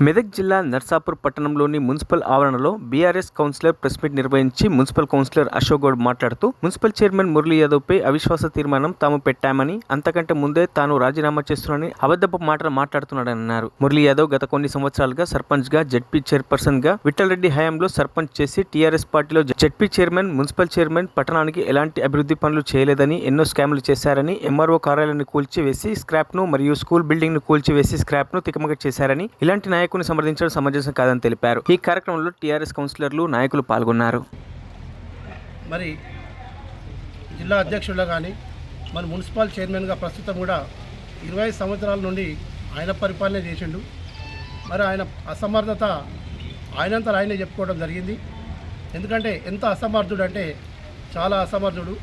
మెదక్ జిల్లా నర్సాపూర్ పట్టణంలోని మున్సిపల్ ఆవరణలో బీఆర్ఎస్ కౌన్సిలర్ ప్రెస్ మీట్ నిర్వహించి మున్సిపల్ కౌన్సిలర్ అశోక్ గౌడ్ మాట్లాడుతూ మున్సిపల్ చైర్మన్ మురళీ యాదవ్పై అవిశ్వాస తీర్మానం తాము పెట్టామని, అంతకంటే ముందే తాను రాజీనామా చేస్తున్నానని అబద్ధపు మాటలు మాట్లాడుతున్నాడని అన్నారు. మురళీ యాదవ్ గత కొన్ని సంవత్సరాలుగా సర్పంచ్ గా, జడ్పీ చైర్పర్సన్ గా, విఠలరెడ్డి హయాంలో సర్పంచ్ చేసి టీఆర్ఎస్ పార్టీలో జడ్పీ చైర్మన్, మున్సిపల్ చైర్మన్ పట్టణానికి ఎలాంటి అభివృద్ధి పనులు చేయలేదని, ఎన్నో స్కామ్లు చేశారని, ఎంఆర్ఓ కార్యాలయాన్ని కూల్చివేసి స్క్రాప్ ను మరియు స్కూల్ బిల్డింగ్ ను కూల్చివేసి స్క్రాప్ ను తికమక చేశారని, ఇలాంటి నాయకుని సమర్థించడం సమంజసం కాదని తెలిపారు. ఈ కార్యక్రమంలో టీఆర్ఎస్ కౌన్సిలర్లు, నాయకులు పాల్గొన్నారు. మరి జిల్లా అధ్యక్షుడిగా కానీ మన మున్సిపల్ చైర్మన్గా ప్రస్తుతం కూడా 20 సంవత్సరాల నుండి ఆయన పరిపాలన చేసిండు. మరి ఆయన అసమర్థత ఆయనంతా ఆయనే చెప్పుకోవడం జరిగింది. ఎందుకంటే ఎంత అసమర్థుడు అంటే చాలా అసమర్థుడు.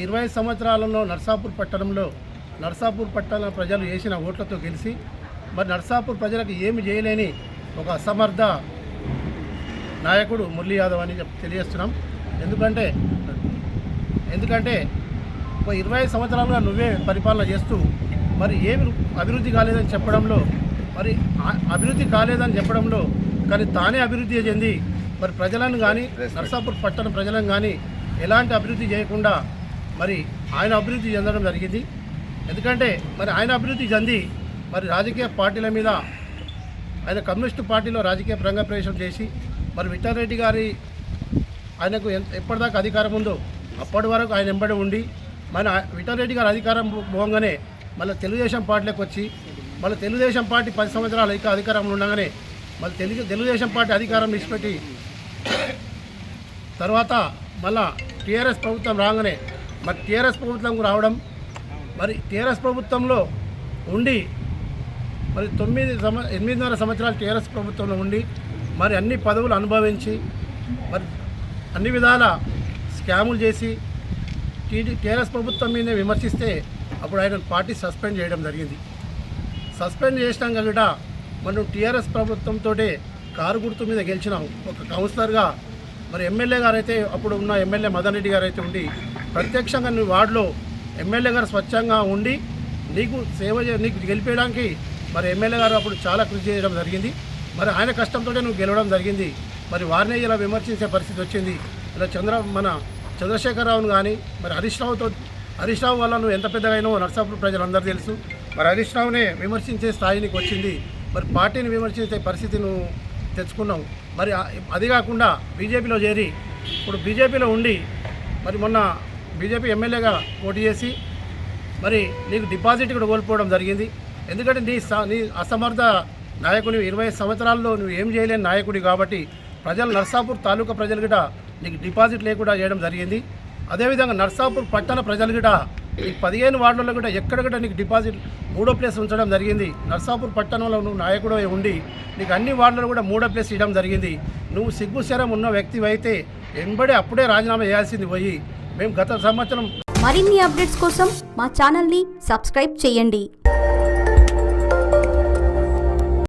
20 సంవత్సరాలలో నర్సాపూర్ పట్టణ ప్రజలు వేసిన ఓట్లతో గెలిచి మరి నర్సాపూర్ ప్రజలకు ఏమి చేయలేని ఒక అసమర్థ నాయకుడు మురళీ యాదవ్ అని తెలియజేస్తున్నాం. ఎందుకంటే 20 సంవత్సరాలుగా నువ్వే పరిపాలన చేస్తూ మరి ఏమి అభివృద్ధి కాలేదని చెప్పడంలో కానీ తానే అభివృద్ధి చెంది మరి ప్రజలను కానీ నర్సాపూర్ పట్టణ ప్రజలను కానీ ఎలాంటి అభివృద్ధి చేయకుండా మరి ఆయన అభివృద్ధి చెందడం జరిగింది. ఎందుకంటే మరి ఆయన అభివృద్ధి చెంది మరి రాజకీయ పార్టీల మీద ఆయన కమ్యూనిస్టు పార్టీలో రాజకీయ ప్రవేశం చేసి మరి విఠలరెడ్డి గారి ఆయనకు ఎప్పటిదాకా అధికారం ఉందో అప్పటి వరకు ఆయన వెంబడి ఉండి మన విఠలరెడ్డి గారి అధికారం పోగానే మళ్ళీ తెలుగుదేశం పార్టీలోకి వచ్చి మళ్ళీ తెలుగుదేశం పార్టీ 10 సంవత్సరాలు అధికారంలో ఉండగానే మళ్ళీ తెలుగుదేశం పార్టీ అధికారం విడిచిపెట్టి తర్వాత మళ్ళీ టీఆర్ఎస్ ప్రభుత్వం రాగానే మరి టీఆర్ఎస్ ప్రభుత్వం రావడం, మరి టీఆర్ఎస్ ప్రభుత్వంలో ఉండి మరి 8.5 సంవత్సరాలు టీఆర్ఎస్ ప్రభుత్వంలో ఉండి మరి అన్ని పదవులు అనుభవించి మరి అన్ని విధాల స్కాములు చేసి టీఆర్ఎస్ ప్రభుత్వం మీద విమర్శిస్తే అప్పుడు ఆయన పార్టీ సస్పెండ్ చేయడం జరిగింది. సస్పెండ్ చేసినాక కూడా మనం టీఆర్ఎస్ ప్రభుత్వంతో కారు గుర్తు మీద గెలిచినాం ఒక కౌన్సిలర్గా. మరి ఎమ్మెల్యే గారు అయితే అప్పుడు ఉన్న ఎమ్మెల్యే మదన్ రెడ్డి గారు అయితే ఉండి ప్రత్యక్షంగా నీ వార్డులో ఎమ్మెల్యే గారు స్వచ్ఛంగా ఉండి నీకు నీకు గెలిపేయడానికి మరి ఎమ్మెల్యే గారు అప్పుడు చాలా కృషి చేయడం జరిగింది. మరి ఆయన కష్టంతో నువ్వు గెలవడం జరిగింది. మరి వారిని ఇలా విమర్శించే పరిస్థితి వచ్చింది. ఇలా మన చంద్రశేఖరరావును కానీ మరి హరీష్ రావు వల్ల నువ్వు ఎంత పెద్దగా అయినావో నర్సాపూర్ ప్రజలందరూ తెలుసు. మరి హరీష్ రావునే విమర్శించే స్థాయి నీకు వచ్చింది. మరి పార్టీని విమర్శించే పరిస్థితి నువ్వు తెచ్చుకున్నావు. మరి అది కాకుండా బీజేపీలో చేరి ఇప్పుడు బీజేపీలో ఉండి మరి మొన్న బీజేపీ ఎమ్మెల్యేగా పోటీ చేసి మరి నీకు డిపాజిట్ కూడా కోల్పోవడం జరిగింది. ఎందుకంటే నీ అసమర్థ నాయకుని 20 సంవత్సరాల్లో నువ్వు ఏం చేయలేని నాయకుడి కాబట్టి ప్రజలు నర్సాపూర్ తాలూకా ప్రజలు గిట నీకు డిపాజిట్ లేకుండా చేయడం జరిగింది. అదేవిధంగా నర్సాపూర్ పట్టణ ప్రజలు గిట ఈ 15 వార్డులలో కూడా ఎక్కడక్కడ నీకు డిపాజిట్ 3వ ప్లేస్ ఉంచడం జరిగింది. నర్సాపూర్ పట్టణంలో నువ్వు నాయకుడు ఉండి నీకు అన్ని వార్డులలో కూడా 3వ ప్లేస్ ఇవ్వడం జరిగింది. నువ్వు సిగ్గుశరం ఉన్న వ్యక్తి అయితే వెంబడే అప్పుడే రాజీనామా చేయాల్సింది పోయి మేము గత సంవత్సరం. మరిన్ని అప్డేట్స్ కోసం మా ఛానల్ని సబ్స్క్రైబ్ చేయండి.